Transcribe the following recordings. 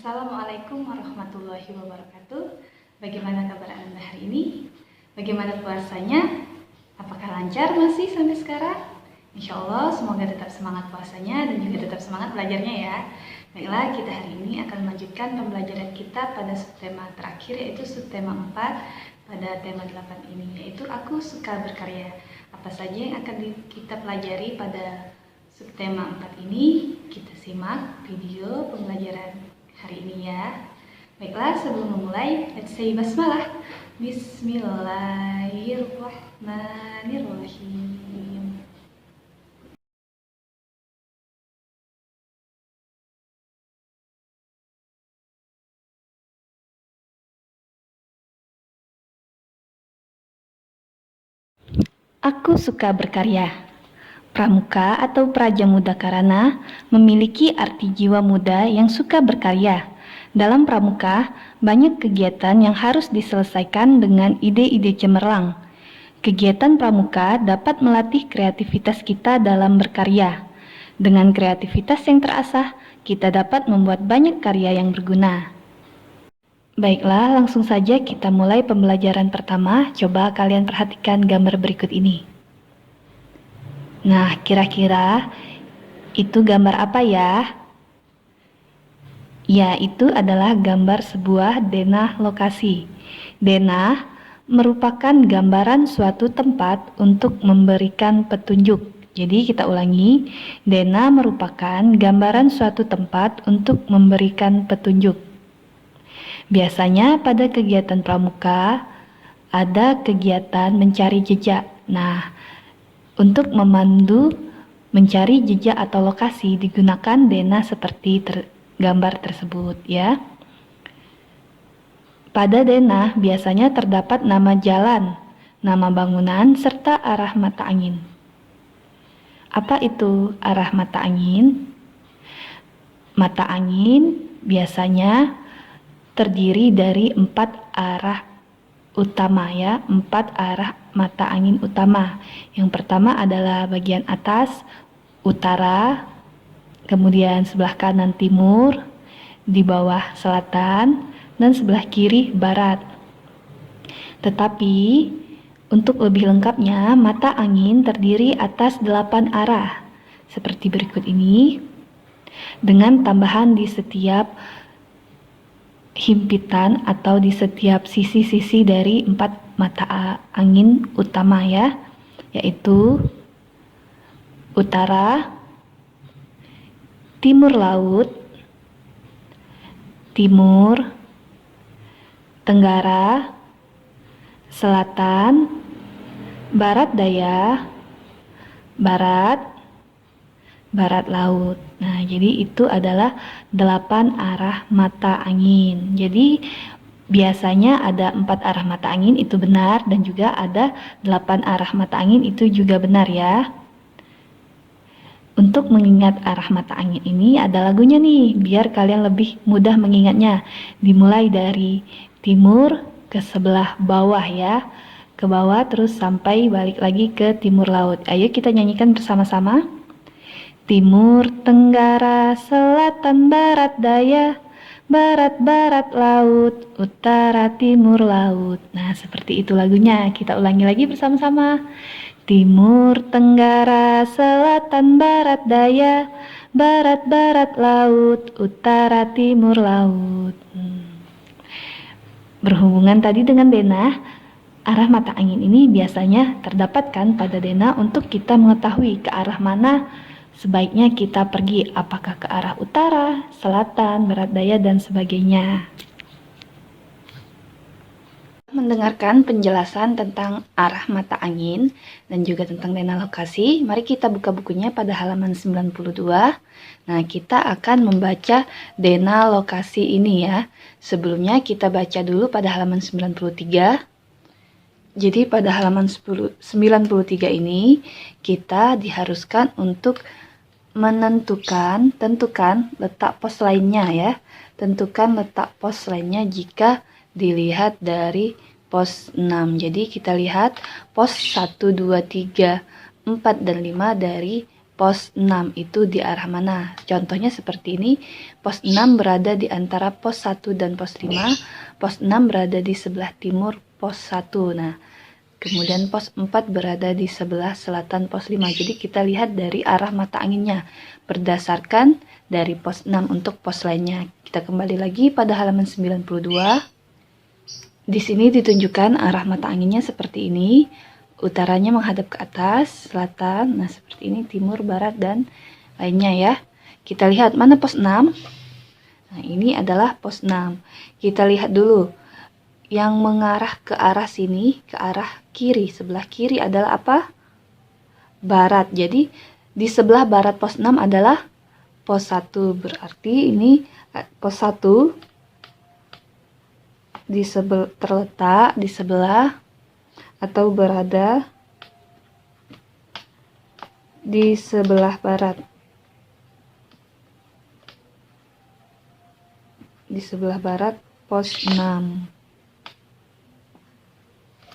Assalamualaikum warahmatullahi wabarakatuh. Bagaimana kabar Anda hari ini? Bagaimana puasanya? Apakah lancar masih sampai sekarang? Insya Allah semoga tetap semangat puasanya dan juga tetap semangat belajarnya ya. Baiklah, kita hari ini akan melanjutkan pembelajaran kita pada subtema terakhir, yaitu subtema 4 pada tema 8 ini, yaitu Aku Suka Berkarya. Apa saja yang akan kita pelajari pada subtema 4 ini? Kita simak video pembelajaran hari ini ya. Baiklah, sebelum memulai, let's say basmalah. Bismillahirrahmanirrahim. Aku suka berkarya. Pramuka atau Praja Muda Karana memiliki arti jiwa muda yang suka berkarya. Dalam pramuka, banyak kegiatan yang harus diselesaikan dengan ide-ide cemerlang. Kegiatan pramuka dapat melatih kreativitas kita dalam berkarya. Dengan kreativitas yang terasah, kita dapat membuat banyak karya yang berguna. Baiklah, langsung saja kita mulai pembelajaran pertama. Coba kalian perhatikan gambar berikut ini. Nah, kira-kira itu gambar apa ya? Ya, itu adalah gambar sebuah denah lokasi. Denah merupakan gambaran suatu tempat untuk memberikan petunjuk. Jadi kita ulangi, denah merupakan gambaran suatu tempat untuk memberikan petunjuk. Biasanya pada kegiatan pramuka ada kegiatan mencari jejak. Nah, untuk memandu mencari jejak atau lokasi digunakan denah seperti gambar tersebut ya. Pada denah biasanya terdapat nama jalan, nama bangunan, serta arah mata angin. Apa itu arah mata angin? Mata angin biasanya terdiri dari 4 arah utama ya, 4 arah mata angin utama. Yang pertama adalah bagian atas utara, kemudian sebelah kanan timur, di bawah selatan, dan sebelah kiri barat. Tetapi untuk lebih lengkapnya, mata angin terdiri atas 8 arah seperti berikut ini, dengan tambahan di setiap himpitan atau di setiap sisi-sisi dari 4 mata angin utama ya, yaitu utara, timur laut, timur, tenggara, selatan, barat daya, barat, barat laut. Nah, jadi itu adalah 8 arah mata angin. Jadi biasanya ada 4 arah mata angin, itu benar, dan juga ada 8 arah mata angin, itu juga benar ya. Untuk mengingat arah mata angin ini ada lagunya nih, biar kalian lebih mudah mengingatnya. Dimulai dari timur ke sebelah bawah ya, ke bawah terus sampai balik lagi ke timur laut. Ayo kita nyanyikan bersama-sama. Timur, tenggara, selatan, barat, daya, barat, barat, laut, utara, timur, laut. Nah, seperti itu lagunya. Kita ulangi lagi bersama-sama. Timur, tenggara, selatan, barat, daya, barat, barat, laut, utara, timur, laut. Berhubungan tadi dengan denah, arah mata angin ini biasanya terdapatkan pada denah untuk kita mengetahui ke arah mana sebaiknya kita pergi, apakah ke arah utara, selatan, barat daya, dan sebagainya. Mendengarkan penjelasan tentang arah mata angin dan juga tentang denah lokasi, mari kita buka bukunya pada halaman 92. Nah, kita akan membaca denah lokasi ini ya. Sebelumnya kita baca dulu pada halaman 93. Jadi pada halaman 93 ini kita diharuskan untuk tentukan letak pos lainnya ya. Tentukan letak pos lainnya jika dilihat dari pos 6. Jadi kita lihat pos 1, 2, 3, 4, dan 5 dari pos 6 itu di arah mana. Contohnya seperti ini, pos 6 berada di antara pos 1 dan pos 5, pos 6 berada di sebelah timur pos 1. Nah, kemudian pos 4 berada di sebelah selatan pos 5. Jadi kita lihat dari arah mata anginnya berdasarkan dari pos 6 untuk pos lainnya. Kita kembali lagi pada halaman 92. Di sini ditunjukkan arah mata anginnya seperti ini. Utaranya menghadap ke atas, selatan, nah seperti ini, timur, barat, dan lainnya ya. Kita lihat mana pos 6. Nah, ini adalah pos 6. Kita lihat dulu. Yang mengarah ke arah sini, ke arah kiri. Sebelah kiri adalah apa? Barat. Jadi, di sebelah barat pos 6 adalah pos 1. Berarti ini pos 1 terletak di sebelah atau berada di sebelah barat. Di sebelah barat pos 6.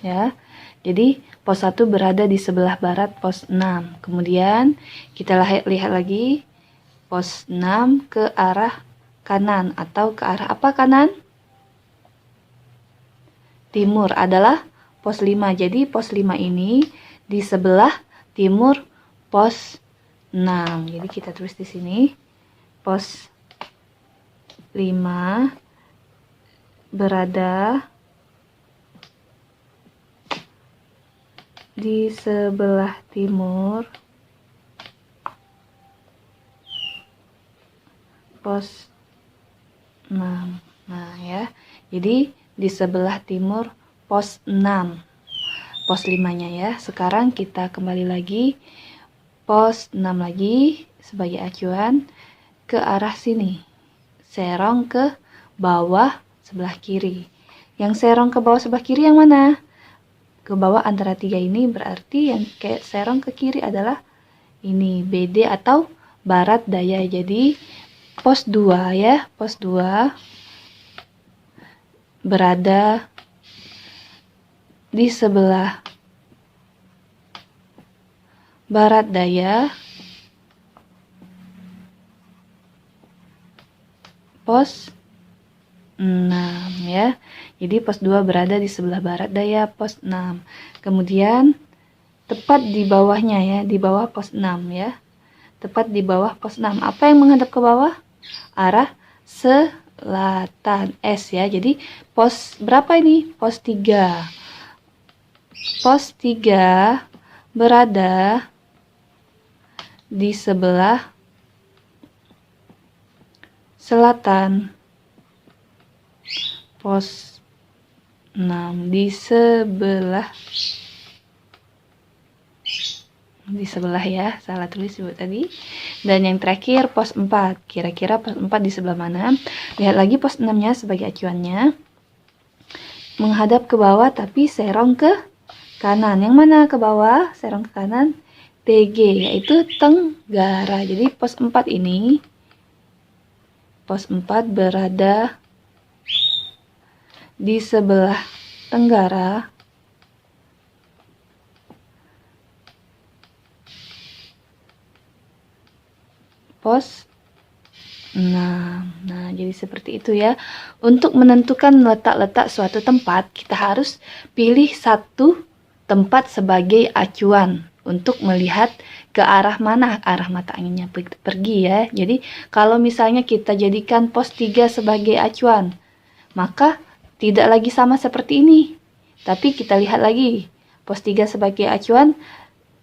Ya. Jadi pos 1 berada di sebelah barat pos 6. Kemudian kita lihat lagi pos 6 ke arah kanan atau ke arah apa kanan? Timur adalah pos 5. Jadi pos 5 ini di sebelah timur pos 6. Jadi kita tulis di sini pos 5 berada di sebelah timur pos 6. Nah ya, jadi di sebelah timur pos 6, pos 5-nya ya. Sekarang kita kembali lagi, pos 6 lagi sebagai acuan ke arah sini. Serong ke bawah sebelah kiri. Yang serong ke bawah sebelah kiri yang mana? Ke bawah antara 3 ini, berarti yang serong ke kiri adalah ini, BD atau barat daya. Jadi pos 2 ya, pos 2 berada di sebelah barat daya pos 6 ya. Jadi pos 2 berada di sebelah barat daya pos 6. Kemudian tepat di bawahnya ya, di bawah pos 6 ya. Tepat di bawah pos 6. Apa yang menghadap ke bawah? Arah selatan S ya. Jadi pos berapa ini? Pos 3. Pos 3 berada di sebelah selatan pos 6. Di sebelah ya, salah tulis ibu tadi. Dan yang terakhir pos 4. Kira-kira pos 4 di sebelah mana? Lihat lagi pos 6 nya sebagai acuannya. Menghadap ke bawah tapi serong ke kanan. Yang mana ke bawah? Serong ke kanan. TG, yaitu tenggara. Jadi pos 4 ini, pos 4 berada di sebelah tenggara pos 6. Nah, jadi seperti itu ya. Untuk menentukan letak-letak suatu tempat, kita harus pilih satu tempat sebagai acuan untuk melihat ke arah mana arah mata anginnya pergi ya. Jadi kalau misalnya kita jadikan pos 3 sebagai acuan, maka tidak lagi sama seperti ini. Tapi kita lihat lagi, pos 3 sebagai acuan,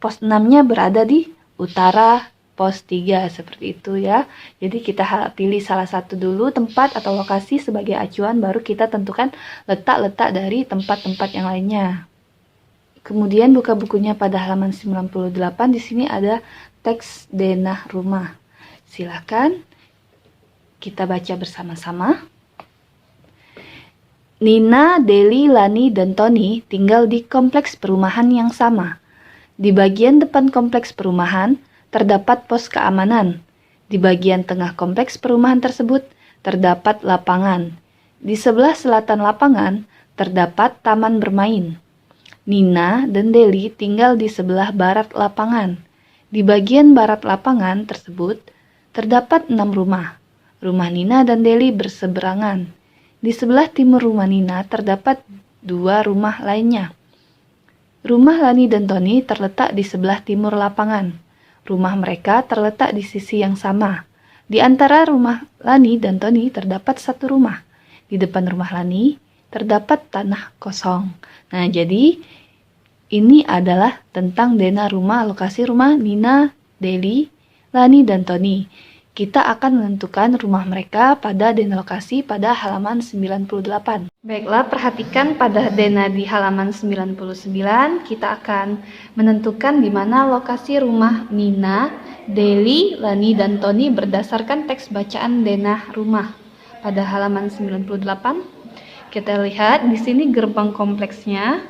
pos 6-nya berada di utara pos 3 seperti itu ya. Jadi kita pilih salah satu dulu tempat atau lokasi sebagai acuan, baru kita tentukan letak-letak dari tempat-tempat yang lainnya. Kemudian buka bukunya pada halaman 98. Di sini ada teks denah rumah. Silakan kita baca bersama-sama. Nina, Deli, Lani, dan Tony tinggal di kompleks perumahan yang sama. Di bagian depan kompleks perumahan terdapat pos keamanan. Di bagian tengah kompleks perumahan tersebut terdapat lapangan. Di sebelah selatan lapangan terdapat taman bermain. Nina dan Deli tinggal di sebelah barat lapangan. Di bagian barat lapangan tersebut terdapat 6 rumah. Rumah Nina dan Deli berseberangan. Di sebelah timur rumah Nina terdapat 2 rumah lainnya. Rumah Lani dan Tony terletak di sebelah timur lapangan. Rumah mereka terletak di sisi yang sama. Di antara rumah Lani dan Tony terdapat 1 rumah. Di depan rumah Lani terdapat tanah kosong. Nah, jadi ini adalah tentang denah rumah, lokasi rumah Nina, Deli, Lani, dan Tony. Kita akan menentukan rumah mereka pada denah lokasi pada halaman 98. Baiklah, perhatikan pada denah di halaman 99, kita akan menentukan di mana lokasi rumah Nina, Deli, Lani, dan Tony berdasarkan teks bacaan denah rumah. Pada halaman 98, kita lihat di sini gerbang kompleksnya.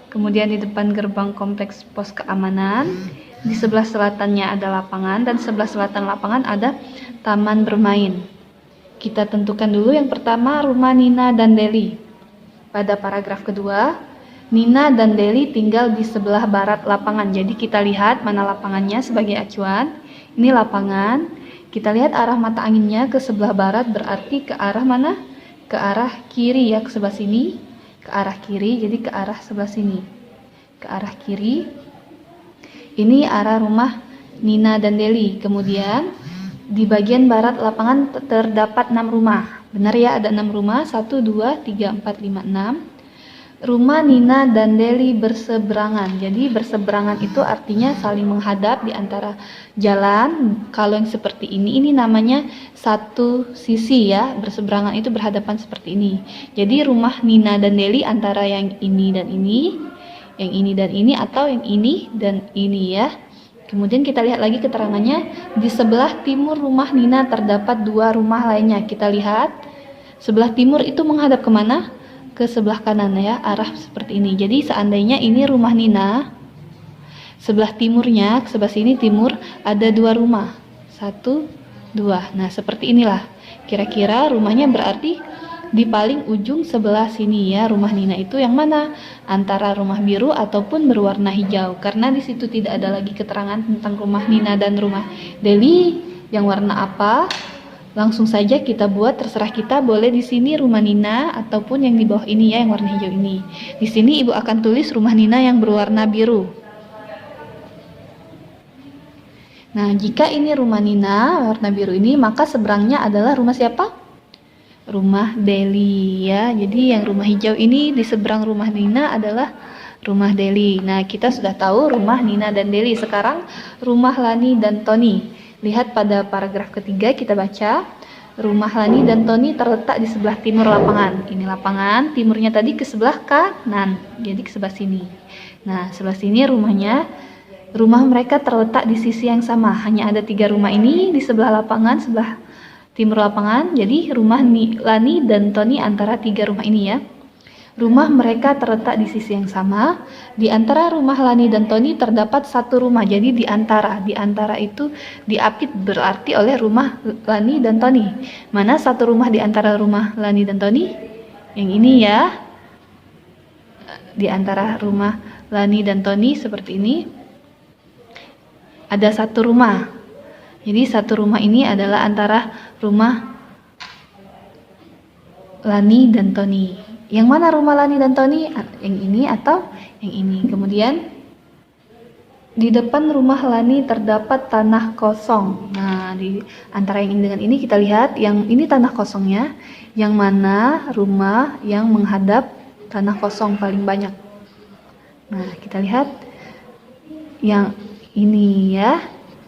Kemudian di depan gerbang kompleks pos keamanan, di sebelah selatannya ada lapangan, dan sebelah selatan lapangan ada taman bermain. Kita tentukan dulu yang pertama rumah Nina dan Deli. Pada paragraf kedua, Nina dan Deli tinggal di sebelah barat lapangan. Jadi kita lihat mana lapangannya sebagai acuan. Ini lapangan. Kita lihat arah mata anginnya ke sebelah barat, berarti ke arah mana? Ke arah kiri ya, ke sebelah sini. Ke arah kiri, jadi ke arah sebelah sini, ke arah kiri. Ini arah rumah Nina dan Deli. Kemudian di bagian barat lapangan terdapat 6 rumah. Benar ya, ada 6 rumah. 1, 2, 3, 4, 5, 6. Rumah Nina dan Deli berseberangan. Jadi berseberangan itu artinya saling menghadap di antara jalan. Kalau yang seperti ini namanya satu sisi ya. Berseberangan itu berhadapan seperti ini. Jadi rumah Nina dan Deli antara yang ini dan ini, yang ini dan ini, atau yang ini dan ini ya. Kemudian kita lihat lagi keterangannya. Di sebelah timur rumah Nina terdapat 2 rumah lainnya. Kita lihat sebelah timur itu menghadap kemana? Ke sebelah kanan ya, arah seperti ini. Jadi seandainya ini rumah Nina, sebelah timurnya, sebelah sini timur, ada 2 rumah. 1, 2. Nah, seperti inilah. Kira-kira rumahnya berarti di paling ujung sebelah sini ya. Rumah Nina itu yang mana? Antara rumah biru ataupun berwarna hijau. Karena di situ tidak ada lagi keterangan tentang rumah Nina dan rumah Deli yang warna apa. Langsung saja kita buat, terserah kita, boleh di sini rumah Nina ataupun yang di bawah ini ya, yang warna hijau ini. Di sini Ibu akan tulis rumah Nina yang berwarna biru. Nah, jika ini rumah Nina warna biru ini, maka seberangnya adalah rumah siapa? Rumah Deli ya. Jadi yang rumah hijau ini di seberang rumah Nina adalah rumah Deli. Nah, kita sudah tahu rumah Nina dan Deli. Sekarang rumah Lani dan Tony. Lihat pada paragraf ketiga, kita baca. Rumah Lani dan Tony terletak di sebelah timur lapangan. Ini lapangan, timurnya tadi ke sebelah kanan, jadi ke sebelah sini. Nah, sebelah sini rumahnya. Rumah mereka terletak di sisi yang sama. Hanya ada 3 rumah ini di sebelah lapangan, sebelah timur lapangan. Jadi rumah Lani dan Tony antara 3 rumah ini ya. Rumah mereka terletak di sisi yang sama. Di antara rumah Lani dan Tony terdapat 1 rumah. Jadi di antara itu diapit berarti oleh rumah Lani dan Tony. Mana 1 rumah di antara rumah Lani dan Tony? Yang ini ya. Di antara rumah Lani dan Tony seperti ini. Ada 1 rumah. Jadi 1 rumah ini adalah antara rumah Lani dan Tony. Yang mana rumah Lani dan Tony? Yang ini atau yang ini. Kemudian di depan rumah Lani terdapat tanah kosong. Nah, di antara yang ini dengan ini kita lihat yang ini tanah kosongnya, yang mana rumah yang menghadap tanah kosong paling banyak. Nah, kita lihat yang ini ya.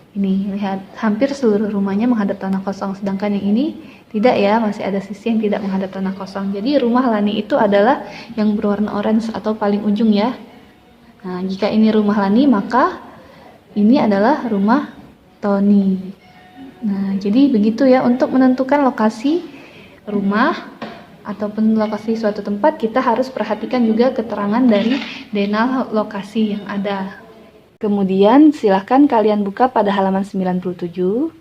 Ini lihat hampir seluruh rumahnya menghadap tanah kosong, sedangkan yang ini tidak ya, masih ada sisi yang tidak menghadap tanah kosong. Jadi rumah Lani itu adalah yang berwarna orange atau paling ujung ya. Nah, jika ini rumah Lani, maka ini adalah rumah Tony. Nah, jadi begitu ya, untuk menentukan lokasi rumah ataupun lokasi suatu tempat, kita harus perhatikan juga keterangan dari denah lokasi yang ada. Kemudian silahkan kalian buka pada halaman 97.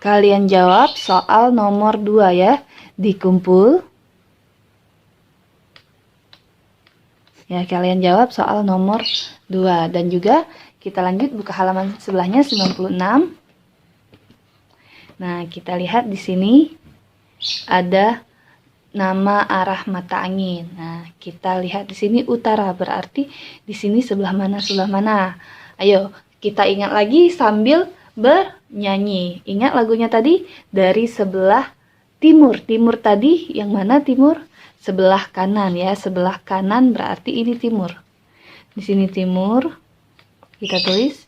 Kalian jawab soal nomor 2 ya, dikumpul. Ya, kalian jawab soal nomor 2 dan juga Kita lanjut buka halaman sebelahnya 96. Nah, kita lihat di sini ada nama arah mata angin. Nah, kita lihat di sini utara, berarti di sini sebelah mana, sebelah mana. Ayo, kita ingat lagi sambil bernyanyi. Ingat lagunya tadi dari sebelah timur. Timur tadi yang mana timur? Sebelah kanan ya, sebelah kanan berarti ini timur. Di sini timur. Kita tulis.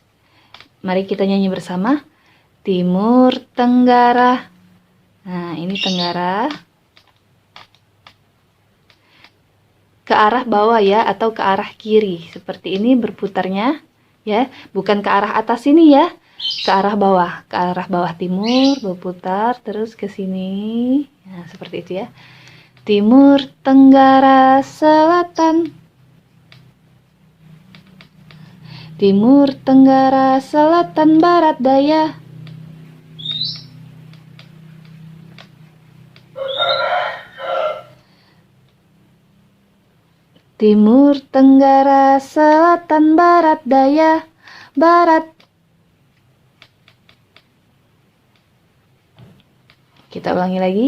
Mari kita nyanyi bersama. Timur Tenggara. Nah, ini Tenggara. Ke arah bawah ya, atau ke arah kiri. Seperti ini berputarnya ya, bukan ke arah atas sini ya. Ke arah bawah, timur berputar terus ke sini. Nah, seperti itu ya. Timur Tenggara Selatan. Timur Tenggara Selatan Barat Daya. Timur Tenggara Selatan Barat Daya. Barat. Kita ulangi lagi.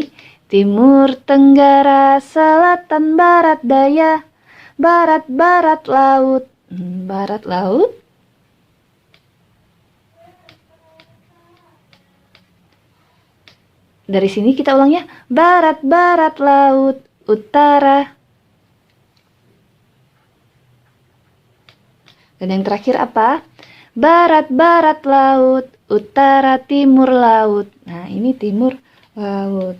Timur Tenggara Selatan Barat Daya. Barat, barat laut. Barat laut. Dari sini kita ulangnya. Barat, barat laut. Utara. Dan yang terakhir apa? Barat, barat laut. Utara, timur laut. Nah, ini timur laut.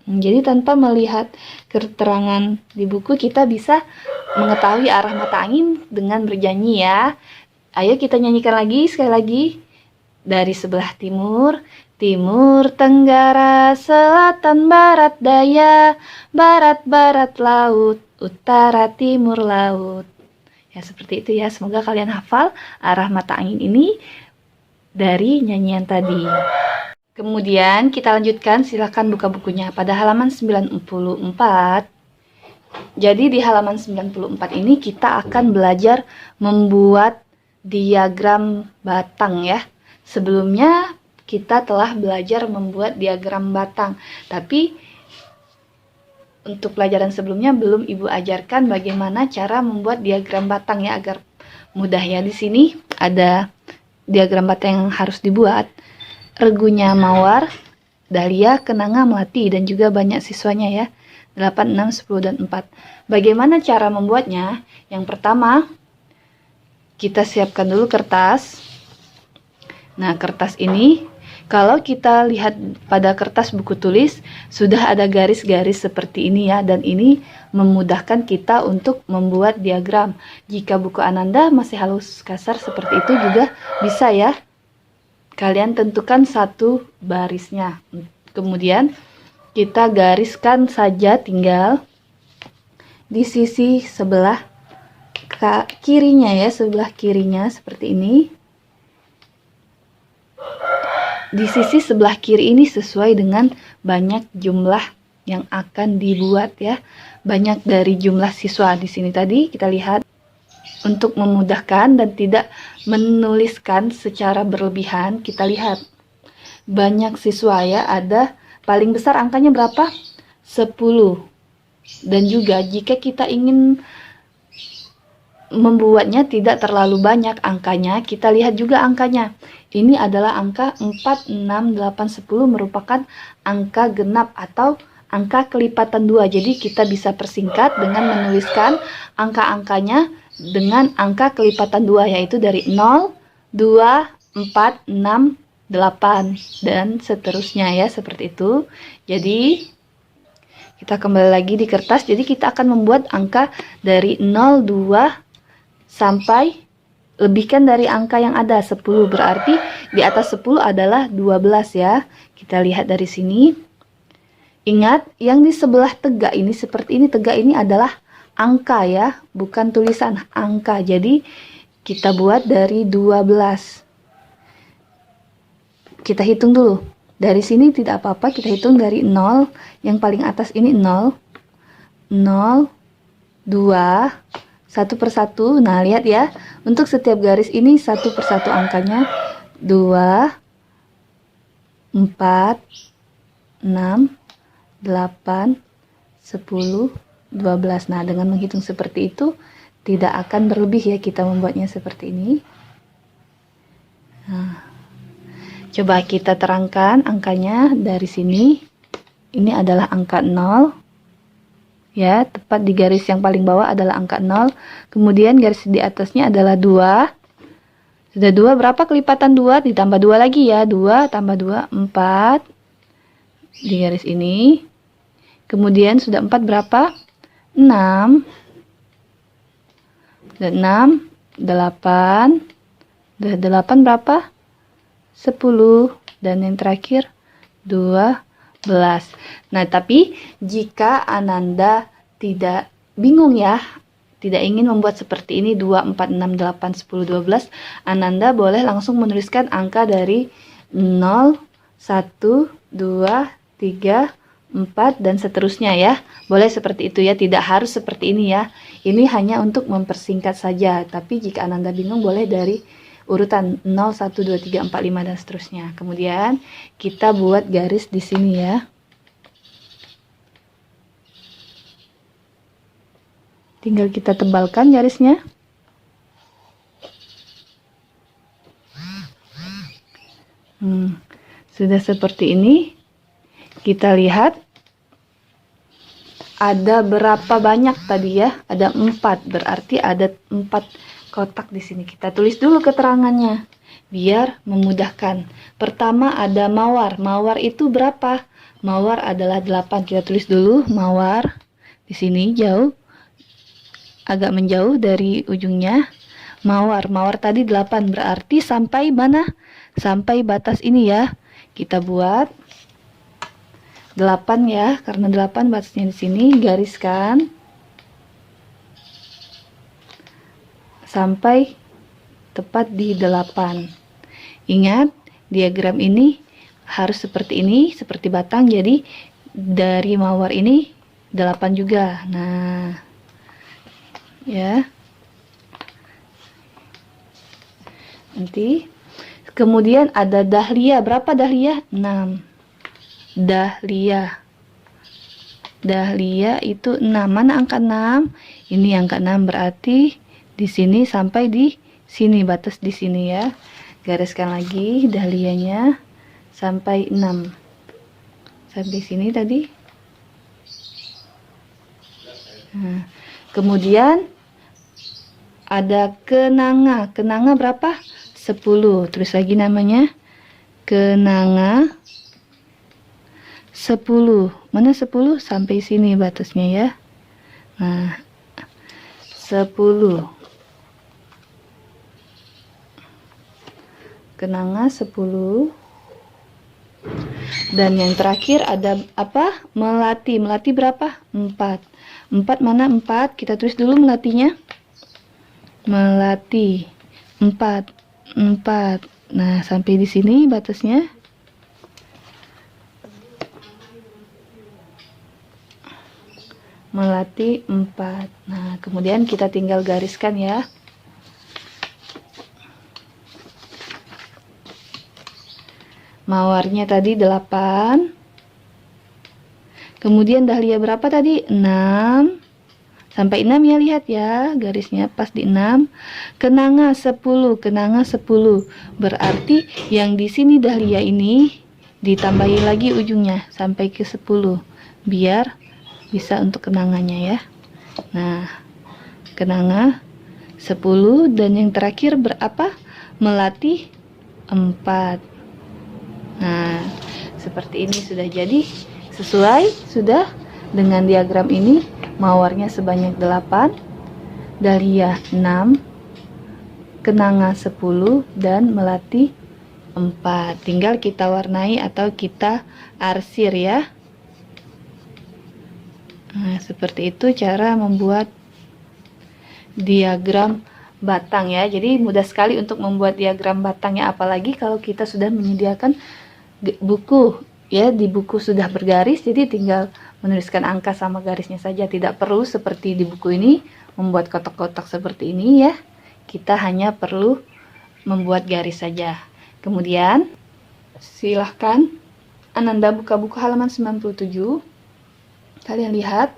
Jadi tanpa melihat keterangan di buku, kita bisa mengetahui arah mata angin dengan bernyanyi ya. Ayo kita nyanyikan lagi, sekali lagi. Dari sebelah timur, timur Tenggara, selatan barat daya, barat barat laut, utara timur laut. Ya seperti itu ya, semoga kalian hafal arah mata angin ini dari nyanyian tadi. Kemudian kita lanjutkan, silakan buka bukunya pada halaman 94. Jadi di halaman 94 ini kita akan belajar membuat diagram batang ya. Sebelumnya kita telah belajar membuat diagram batang, tapi untuk pelajaran sebelumnya belum Ibu ajarkan bagaimana cara membuat diagram batang ya, agar mudah ya. Di sini ada diagram batang yang harus dibuat. Regunya Mawar, Dahlia, Kenanga, Melati, dan juga banyak siswanya ya. 8, 6, 10, dan 4. Bagaimana cara membuatnya? Yang pertama, kita siapkan dulu kertas. Nah, kertas ini, kalau kita lihat pada kertas buku tulis, sudah ada garis-garis seperti ini ya, dan ini memudahkan kita untuk membuat diagram. Jika buku Ananda masih halus kasar seperti itu juga bisa ya. Kalian tentukan satu barisnya. Kemudian kita gariskan saja tinggal di sisi sebelah kirinya ya, sebelah kirinya seperti ini. Di sisi sebelah kiri ini sesuai dengan banyak jumlah yang akan dibuat ya. Banyak dari jumlah siswa di sini tadi kita lihat. Untuk memudahkan dan tidak menuliskan secara berlebihan, kita lihat banyak siswa ya, ada paling besar angkanya berapa? 10. Dan juga jika kita ingin membuatnya tidak terlalu banyak angkanya, kita lihat juga angkanya. Ini adalah angka 4, 6, 8, 10 merupakan angka genap atau angka kelipatan 2. Jadi kita bisa persingkat dengan menuliskan angka-angkanya dengan angka kelipatan 2, yaitu dari 0, 2, 4, 6, 8, dan seterusnya ya, seperti itu. Jadi kita kembali lagi di kertas, jadi kita akan membuat angka dari 0, 2, sampai lebihkan dari angka yang ada 10, berarti di atas 10 adalah 12 ya. Kita lihat dari sini. Ingat, yang di sebelah tegak ini seperti ini, tegak ini adalah angka ya, bukan tulisan, angka. Jadi kita buat dari 12. Kita hitung dulu. Dari sini tidak apa-apa, kita hitung dari 0. Yang paling atas ini 0, 0, 2, satu persatu. Nah, lihat ya, untuk setiap garis ini satu persatu angkanya 2, 4, 6, 8, 10, 12. Nah, dengan menghitung seperti itu tidak akan berlebih ya kita membuatnya seperti ini. Nah, coba kita terangkan angkanya dari sini. Ini adalah angka 0. Ya, tepat di garis yang paling bawah adalah angka 0. Kemudian garis di atasnya adalah 2. Sudah 2, berapa kelipatan 2? Ditambah 2 lagi ya. 2 tambah 2, 4. Di garis ini. Kemudian sudah 4 berapa? 6. Dan 6, 8. Sudah 8 berapa? 10. Dan yang terakhir 12. Nah, tapi jika Ananda tidak bingung ya, tidak ingin membuat seperti ini 2, 4, 6, 8, 10, 12, Ananda boleh langsung menuliskan angka dari 0, 1, 2, 3, 4, dan seterusnya ya. Boleh seperti itu ya, tidak harus seperti ini ya. Ini hanya untuk mempersingkat saja, tapi jika Ananda bingung boleh dari urutan 0, 1, 2, 3, 4, 5 dan seterusnya. Kemudian kita buat garis di sini ya. Tinggal kita tebalkan garisnya. Sudah seperti ini. Kita lihat ada berapa banyak tadi ya? Ada 4, berarti ada 4 kotak di sini. Kita tulis dulu keterangannya biar memudahkan. Pertama ada mawar. Mawar itu berapa? Mawar adalah 8. Kita tulis dulu mawar. Di sini jauh, agak menjauh dari ujungnya. Mawar. Mawar tadi 8, berarti sampai mana? Sampai batas ini ya. Kita buat 8 ya, karena 8 batasnya di sini. Gariskan sampai tepat di 8. Ingat, diagram ini harus seperti ini, seperti batang. Jadi dari mawar ini 8 juga. Nah, ya. Nanti kemudian ada dahlia. Berapa dahlia? 6. Dahlia. Dahlia itu 6. Mana angka 6? Ini angka 6, berarti di sini sampai di sini, batas di sini ya. Gariskan lagi dahlianya sampai 6. Sampai sini tadi. Nah, kemudian ada kenanga. Kenanga berapa? 10. Tulis lagi namanya. Kenanga 10. Mana 10? Sampai sini batasnya ya. Nah, 10. Kenanga 10. Dan yang terakhir ada apa? Melati. Melati berapa? 4. 4 mana 4? Kita tulis dulu melatinya. Melati 4. 4. Nah, sampai di sini batasnya. Melati 4. Nah, kemudian kita tinggal gariskan ya. Mawarnya tadi 8. Kemudian dahlia berapa tadi? 6. Sampai 6 ya, lihat ya. Garisnya pas di 6. Kenanga 10. Kenanga 10. Berarti yang di sini dahlia ini ditambahi lagi ujungnya sampai ke 10. Biar bisa untuk kenangannya ya. Nah, kenanga 10. Dan yang terakhir berapa? Melati 4. Nah, seperti ini sudah jadi. Sesuai sudah dengan diagram ini. Mawarnya sebanyak 8, dahlia 6, kenanga 10, dan melati 4. Tinggal kita warnai atau kita arsir ya. Nah, seperti itu cara membuat diagram batang ya. Jadi mudah sekali untuk membuat diagram batangnya, apalagi kalau kita sudah menyediakan buku ya di buku sudah bergaris, jadi tinggal menuliskan angka sama garisnya saja. Tidak perlu seperti di buku ini membuat kotak-kotak seperti ini ya. Kita hanya perlu membuat garis saja. Kemudian silahkan Ananda buka buku halaman 97. Kalian lihat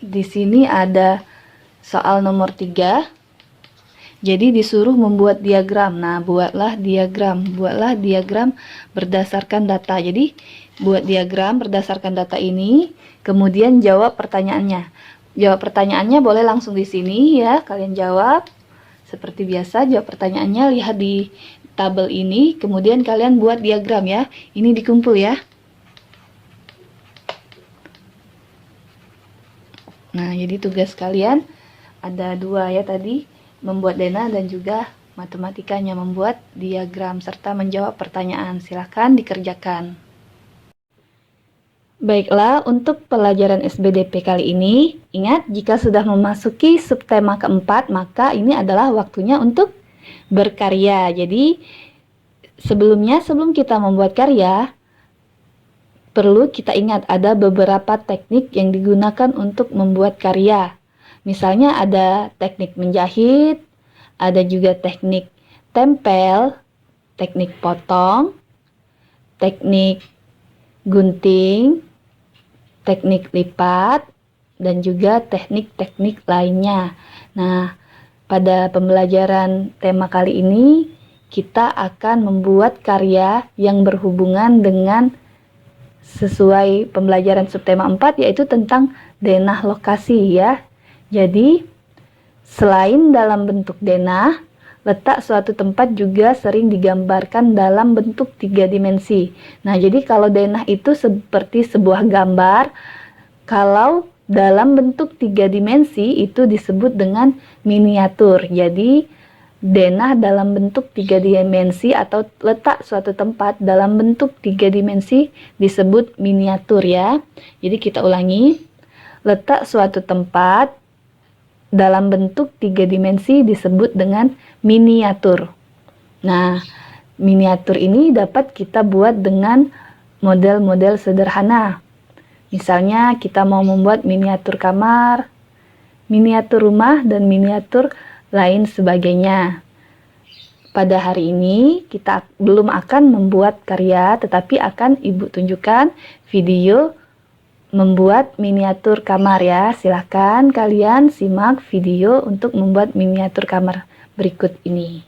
di sini ada soal nomor 3. Jadi disuruh membuat diagram. Nah, buatlah diagram berdasarkan data. Jadi buat diagram berdasarkan data ini, kemudian jawab pertanyaannya. Jawab pertanyaannya boleh langsung di sini ya, kalian jawab. Seperti biasa, jawab pertanyaannya lihat di tabel ini, kemudian kalian buat diagram ya. Ini dikumpul ya. Nah, jadi tugas kalian ada 2 ya tadi, membuat denah dan juga matematikanya, membuat diagram serta menjawab pertanyaan. Silahkan dikerjakan. Baiklah, untuk pelajaran SBDP kali ini, ingat jika sudah memasuki subtema keempat, maka ini adalah waktunya untuk berkarya. Jadi, sebelum kita membuat karya, perlu kita ingat ada beberapa teknik yang digunakan untuk membuat karya. Misalnya ada teknik menjahit, ada juga teknik tempel, teknik potong, teknik gunting, teknik lipat, dan juga teknik-teknik lainnya. Nah, pada pembelajaran tema kali ini, kita akan membuat karya yang berhubungan dengan sesuai pembelajaran subtema 4, yaitu tentang denah lokasi ya. Jadi, selain dalam bentuk denah, letak suatu tempat juga sering digambarkan dalam bentuk 3 dimensi. Nah, jadi kalau denah itu seperti sebuah gambar, kalau dalam bentuk 3 dimensi itu disebut dengan miniatur. Jadi, denah dalam bentuk 3 dimensi atau letak suatu tempat dalam bentuk 3 dimensi disebut miniatur ya. Jadi kita ulangi, letak suatu tempat dalam bentuk 3 dimensi disebut dengan miniatur. Nah, miniatur ini dapat kita buat dengan model-model sederhana. Misalnya kita mau membuat miniatur kamar, miniatur rumah, dan miniatur lain sebagainya. Pada hari ini kita belum akan membuat karya, tetapi akan Ibu tunjukkan video membuat miniatur kamar ya. Silahkan kalian simak video untuk membuat miniatur kamar berikut ini.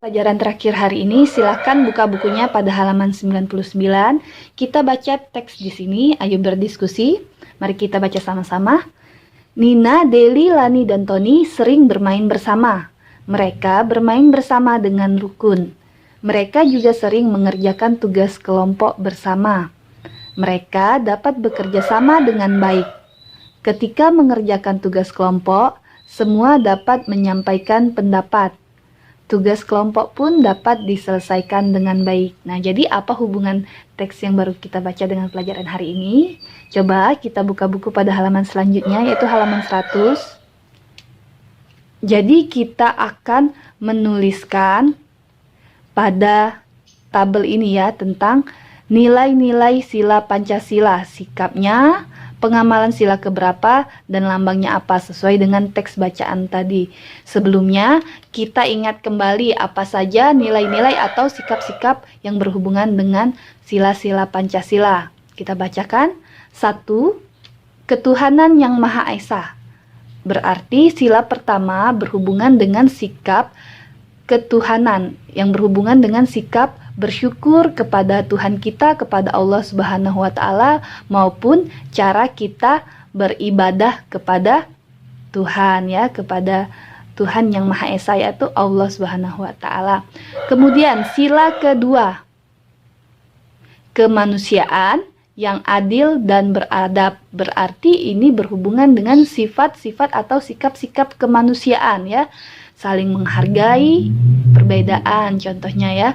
Pelajaran terakhir hari ini, silakan buka bukunya pada halaman 99. Kita baca teks di sini, ayo berdiskusi. Mari kita baca sama-sama. Nina, Deli, Lani, dan Tony sering bermain bersama. Mereka bermain bersama dengan rukun. Mereka juga sering mengerjakan tugas kelompok bersama. Mereka dapat bekerja sama dengan baik. Ketika mengerjakan tugas kelompok, semua dapat menyampaikan pendapat. Tugas kelompok pun dapat diselesaikan dengan baik. Nah, jadi apa hubungan teks yang baru kita baca dengan pelajaran hari ini? Coba kita buka buku pada halaman selanjutnya, yaitu halaman 100. Jadi kita akan menuliskan pada tabel ini ya, tentang nilai-nilai sila Pancasila, sikapnya, pengamalan sila keberapa, dan lambangnya apa sesuai dengan teks bacaan tadi. Sebelumnya, kita ingat kembali apa saja nilai-nilai atau sikap-sikap yang berhubungan dengan sila-sila Pancasila. Kita bacakan. 1. Ketuhanan yang Maha Esa. Berarti sila pertama berhubungan dengan sikap ketuhanan, yang berhubungan dengan sikap bersyukur kepada Tuhan kita, kepada Allah Subhanahu wa Ta'ala, maupun cara kita beribadah kepada Tuhan ya, kepada Tuhan yang Maha Esa, yaitu Allah Subhanahu wa Ta'ala. Kemudian sila kedua, kemanusiaan yang adil dan beradab. Berarti ini berhubungan dengan sifat-sifat atau sikap-sikap kemanusiaan ya, saling menghargai perbedaan contohnya ya.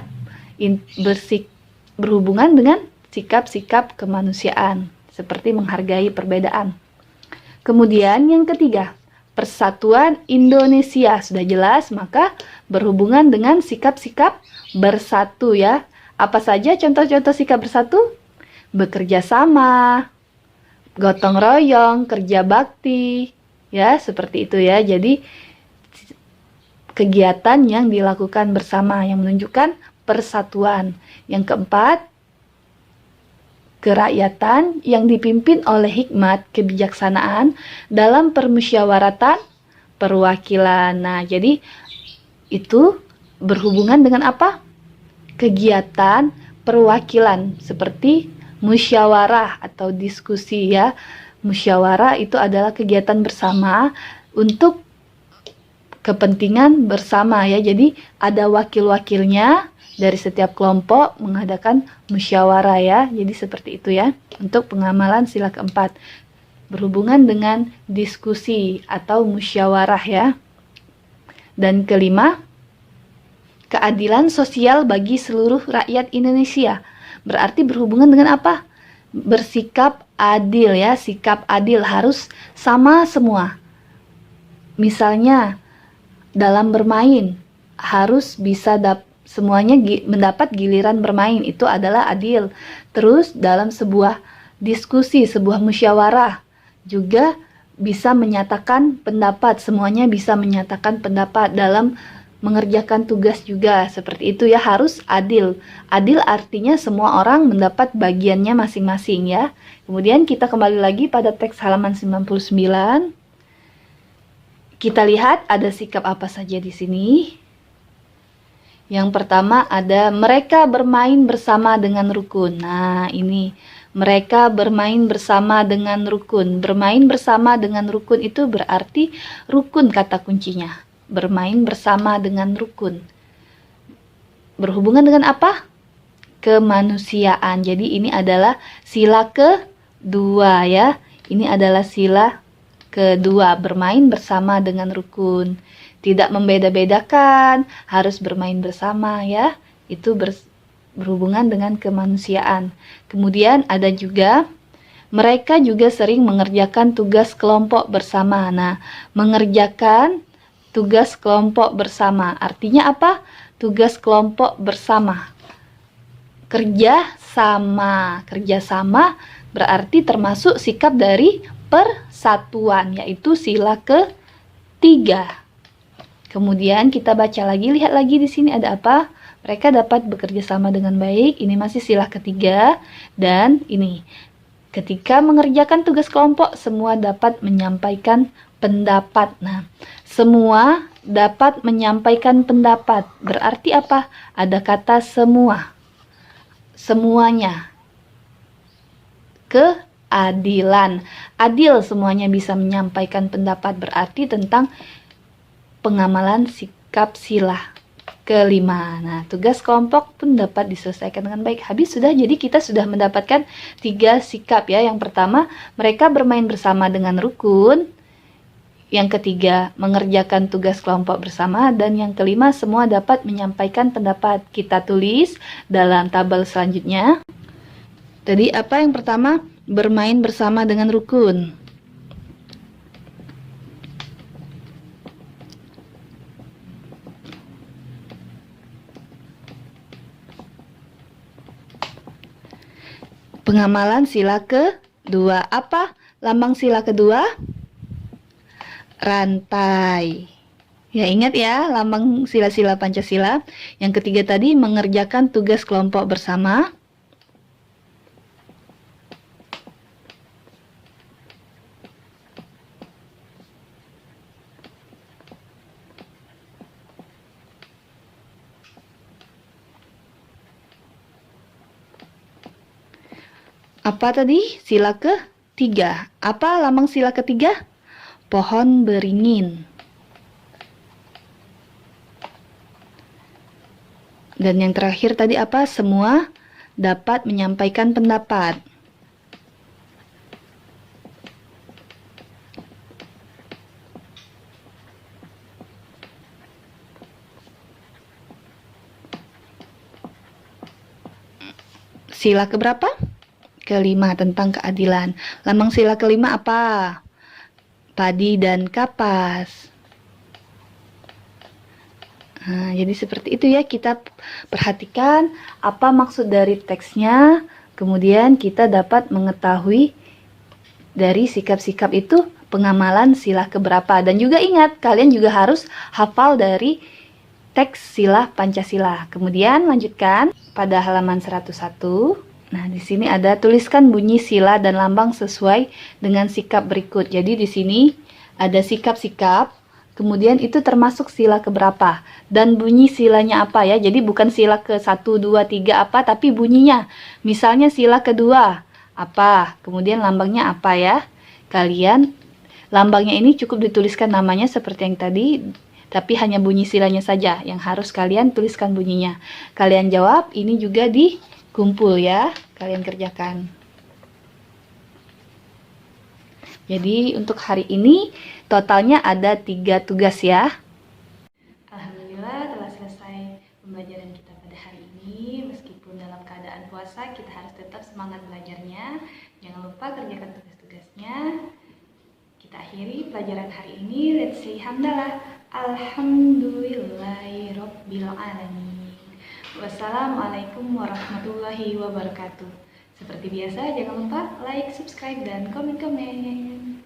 Berhubungan dengan sikap-sikap kemanusiaan seperti menghargai perbedaan. Kemudian yang ketiga, persatuan Indonesia. Sudah jelas, maka berhubungan dengan sikap-sikap bersatu ya. Apa saja contoh-contoh sikap bersatu? Bekerja sama, gotong royong, kerja bakti ya, seperti itu ya. Jadi kegiatan yang dilakukan bersama yang menunjukkan persatuan. Yang keempat, kerakyatan yang dipimpin oleh hikmat kebijaksanaan dalam permusyawaratan perwakilan. Nah, jadi itu berhubungan dengan apa? Kegiatan perwakilan seperti musyawarah atau diskusi ya. Musyawarah itu adalah kegiatan bersama untuk kepentingan bersama ya. Jadi ada wakil-wakilnya dari setiap kelompok mengadakan musyawarah ya. Jadi seperti itu ya untuk pengamalan sila keempat. Berhubungan dengan diskusi atau musyawarah ya. Dan kelima, keadilan sosial bagi seluruh rakyat Indonesia. Berarti berhubungan dengan apa? Bersikap adil ya. Sikap adil harus sama semua. Misalnya dalam bermain harus bisa semuanya mendapat giliran bermain, itu adalah adil. Terus dalam sebuah diskusi, sebuah musyawarah juga bisa menyatakan pendapat, semuanya bisa menyatakan pendapat. Dalam mengerjakan tugas juga seperti itu ya, harus adil. Adil artinya semua orang mendapat bagiannya masing-masing ya. Kemudian kita kembali lagi pada teks halaman 99. Kita lihat ada sikap apa saja di sini. Yang pertama ada mereka bermain bersama dengan rukun. Nah, ini mereka bermain bersama dengan rukun. Bermain bersama dengan rukun itu berarti rukun kata kuncinya. Bermain bersama dengan rukun. Berhubungan dengan apa? Kemanusiaan. Jadi ini adalah sila kedua ya. Ini adalah sila kedua, bermain bersama dengan rukun. Tidak membeda-bedakan, harus bermain bersama ya. Itu berhubungan dengan kemanusiaan. Kemudian ada juga mereka juga sering mengerjakan tugas kelompok bersama. Nah, mengerjakan tugas kelompok bersama artinya apa? Tugas kelompok bersama. Kerja sama. Kerja sama berarti termasuk sikap dari persatuan, yaitu sila ketiga. Kemudian kita baca lagi, lihat lagi di sini ada apa? Mereka dapat bekerja sama dengan baik. Ini masih sila ketiga. Dan ini Ketika mengerjakan tugas kelompok, semua dapat menyampaikan pendapat. Nah, semua dapat menyampaikan pendapat. Berarti apa? Ada kata semua. Semuanya. Keadilan. Adil semuanya bisa menyampaikan pendapat. Berarti tentang pengamalan sikap sila kelima. Nah, tugas kelompok pun dapat diselesaikan dengan baik. Habis sudah, jadi kita sudah mendapatkan 3 sikap ya. Yang pertama, mereka bermain bersama dengan rukun. Yang ketiga, mengerjakan tugas kelompok bersama. Dan yang kelima, semua dapat menyampaikan pendapat. Kita tulis dalam tabel selanjutnya. Jadi apa yang pertama? Bermain bersama dengan rukun. Pengamalan sila kedua. Apa lambang sila kedua? Rantai. Ya, ingat ya, lambang sila-sila Pancasila. Yang ketiga tadi, mengerjakan tugas kelompok bersama. Apa tadi? Sila ketiga. Apa lambang sila ketiga? Pohon beringin. Dan yang terakhir tadi apa? Semua dapat menyampaikan pendapat. Sila keberapa? Kelima, tentang keadilan. Lambang sila kelima apa? Padi dan kapas. Nah, jadi seperti itu ya, kita perhatikan apa maksud dari teksnya, kemudian kita dapat mengetahui dari sikap-sikap itu pengamalan sila keberapa. Dan juga ingat, kalian juga harus hafal dari teks sila Pancasila. Kemudian lanjutkan pada halaman 101. Nah, di sini ada tuliskan bunyi sila dan lambang sesuai dengan sikap berikut. Jadi di sini ada sikap-sikap, kemudian itu termasuk sila keberapa dan bunyi silanya apa ya. Jadi bukan sila ke 1, 2, 3 apa, tapi bunyinya. Misalnya sila kedua apa, kemudian lambangnya apa ya. Kalian lambangnya ini cukup dituliskan namanya seperti yang tadi, tapi hanya bunyi silanya saja yang harus kalian tuliskan bunyinya. Kalian jawab, ini juga dikumpul ya, kalian kerjakan. Jadi untuk hari ini totalnya ada 3 tugas ya. Alhamdulillah telah selesai pembelajaran kita pada hari ini. Meskipun dalam keadaan puasa, kita harus tetap semangat belajarnya. Jangan lupa kerjakan tugas-tugasnya. Kita akhiri pelajaran hari ini. Let's say hamdalah. Alhamdulillahirabbil alamin. Wassalamualaikum warahmatullahi wabarakatuh. Seperti biasa, jangan lupa like, subscribe, dan komen-komen.